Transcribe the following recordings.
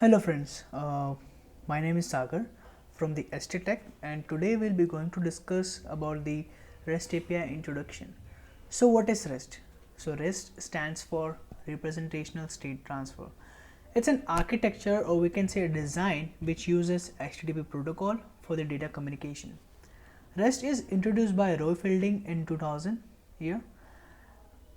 Hello friends, my name is Sagar from the STTech and today we'll be going to discuss about the REST API introduction. So what is REST? So REST stands for Representational State Transfer. It's an architecture, or we can say a design, which uses HTTP protocol for the data communication. REST is introduced by Roy Fielding in 2000 here.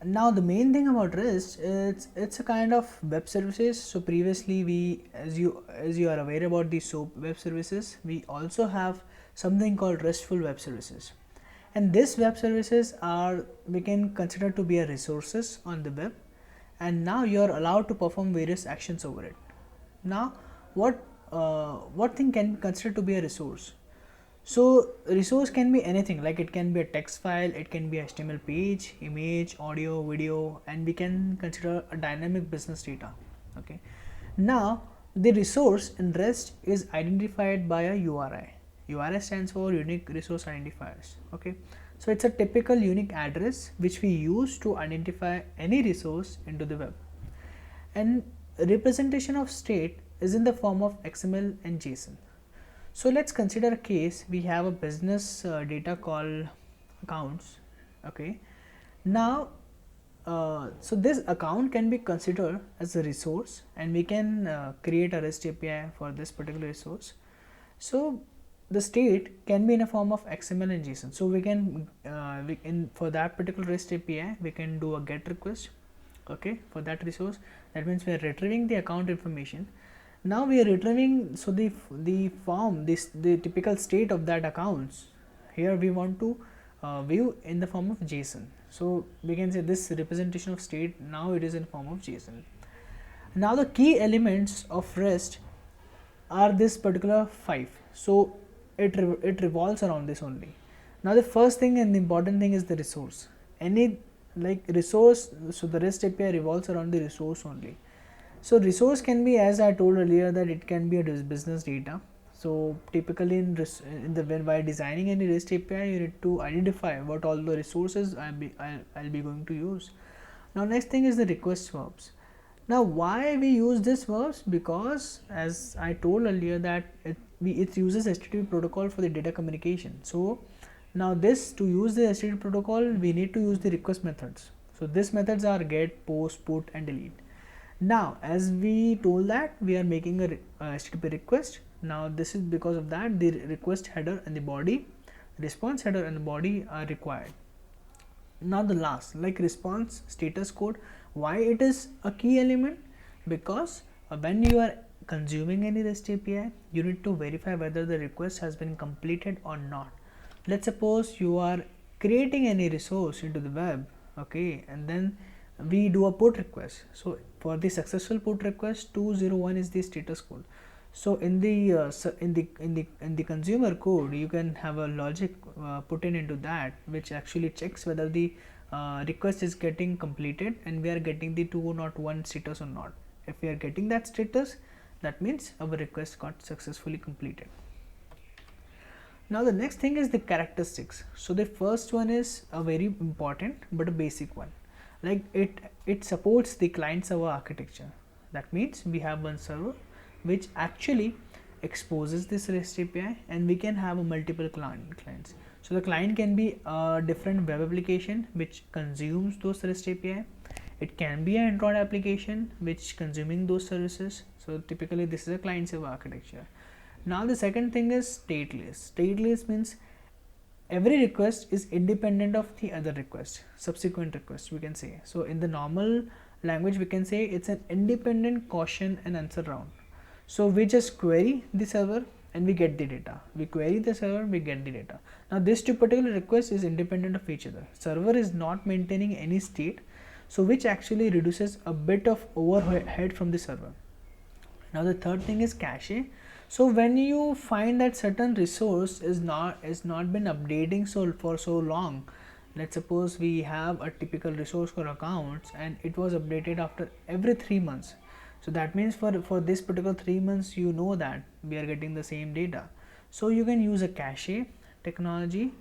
Now the main thing about REST, it's a kind of web services. So previously we, as you are aware about the SOAP web services, we also have something called RESTful web services, and these web services are, we can consider to be a resources on the web, and now you are allowed to perform various actions over it. Now what thing can be considered to be a resource? So resource can be anything, like it can be a text file, it can be HTML page, image, audio, video, and we can consider a dynamic business data. Okay. Now the resource in REST is identified by a URI. URI stands for unique resource identifiers. Okay. So it's a typical unique address which we use to identify any resource into the web. And representation of state is in the form of XML and JSON. So let's consider a case. We have a business data called accounts. Okay. Now so this account can be considered as a resource, and we can create a REST API for this particular resource. So the state can be in a form of XML and JSON. So we can for that particular REST API we can do a GET request, okay, for that resource. That means we are retrieving the account information. Now we are retrieving, so the form, the typical state of that accounts, here we want to view in the form of JSON. So we can say this representation of state, now it is in form of JSON. Now the key elements of REST are this particular 5. So it revolves around this only. Now the first thing and the important thing is the resource. Any like resource, so the REST API revolves around the resource only. So resource can be, as I told earlier, that it can be a business data. So typically when while designing any REST API, you need to identify what all the resources I'll be going to use. Now next thing is the request verbs. Now why we use this verbs? Because as I told earlier that it uses HTTP protocol for the data communication. So now this, to use the HTTP protocol, we need to use the request methods. So these methods are get, post, put and delete. Now as we told that we are making a HTTP request. Now this is because of that the request header and the body, response header and the body are required. Now the last, like response status code, why it is a key element? Because when you are consuming any REST API, you need to verify whether the request has been completed or not. Let's suppose you are creating any resource into the web, okay, and then we do a put request. So for the successful put request, 201 is the status code. So in the consumer code, you can have a logic put into that, which actually checks whether the request is getting completed and we are getting the 201 status or not. If we are getting that status, that means our request got successfully completed. Now the next thing is the characteristics. So the first one is a very important but a basic one. Like it supports the client server architecture. That means we have one server which actually exposes this REST API, and we can have a multiple clients. So the client can be a different web application which consumes those REST API. It can be an Android application which consuming those services. So typically this is a client server architecture. Now the second thing is stateless. Stateless means every request is independent of the other request, subsequent request we can say. So in the normal language we can say it's an independent question and answer round. So we just query the server and we get the data. We query the server, we get the data. Now this two particular requests is independent of each other. Server is not maintaining any state, so which actually reduces a bit of overhead from the server. Now the third thing is cache. So when you find that certain resource is not been updating for so long, let's suppose we have a typical resource for accounts and it was updated after every 3 months. So that means for this particular 3 months, you know that we are getting the same data. So you can use a cache technology.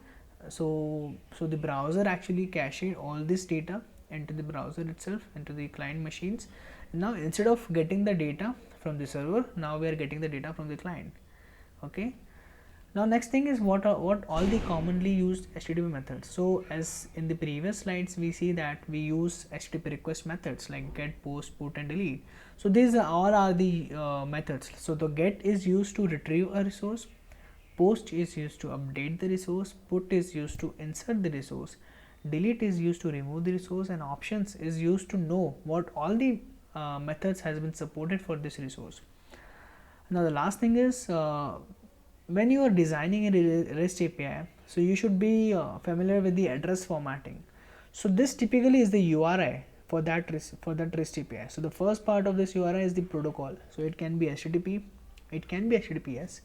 So the browser actually cache all this data into the browser itself, into the client machines. Now instead of getting the data from the server, now we are getting the data from the client. Okay. Now next thing is what all the commonly used HTTP methods. So as in the previous slides we see that we use HTTP request methods like get, post, put and delete. So these all are the methods. So the get is used to retrieve a resource, post is used to update the resource, put is used to insert the resource, delete is used to remove the resource, and options is used to know what all the methods has been supported for this resource. Now the last thing is when you are designing a REST API, so you should be familiar with the address formatting. So this typically is the URI for that REST API. So the first part of this URI is the protocol. So it can be HTTP, it can be HTTPS.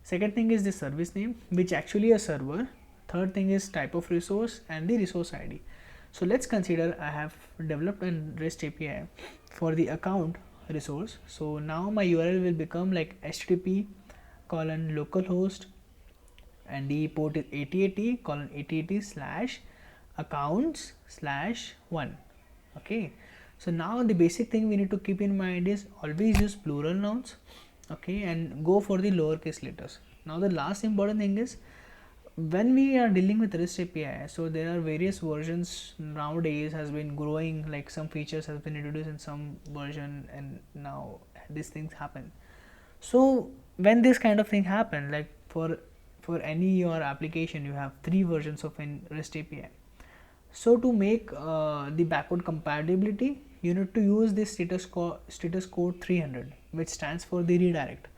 Second thing is the service name, which actually a server. Third thing is type of resource and the resource ID. So let's consider I have developed a REST API for the account resource. So now my URL will become like http colon localhost and the port is 8080 colon 8080 slash accounts slash 1. Okay, so now the basic thing we need to keep in mind is always use plural nouns, okay, and go for the lowercase letters. Now the last important thing is when we are dealing with REST API, so there are various versions nowadays has been growing, like some features has been introduced in some version and now these things happen. So when this kind of thing happen, like for any your application you have 3 versions of an REST API. So to make the backward compatibility, you need to use this status code 300, which stands for the redirect.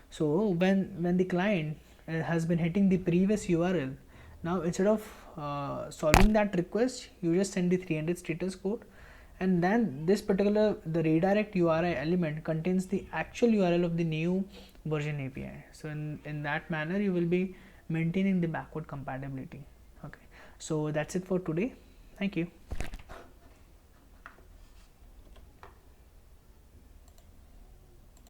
So when the client has been hitting the previous URL, now instead of solving that request, you just send the 300 status code, and then this particular the redirect URI element contains the actual URL of the new version API. So in that manner you will be maintaining the backward compatibility. Okay, so that's it for today. Thank you.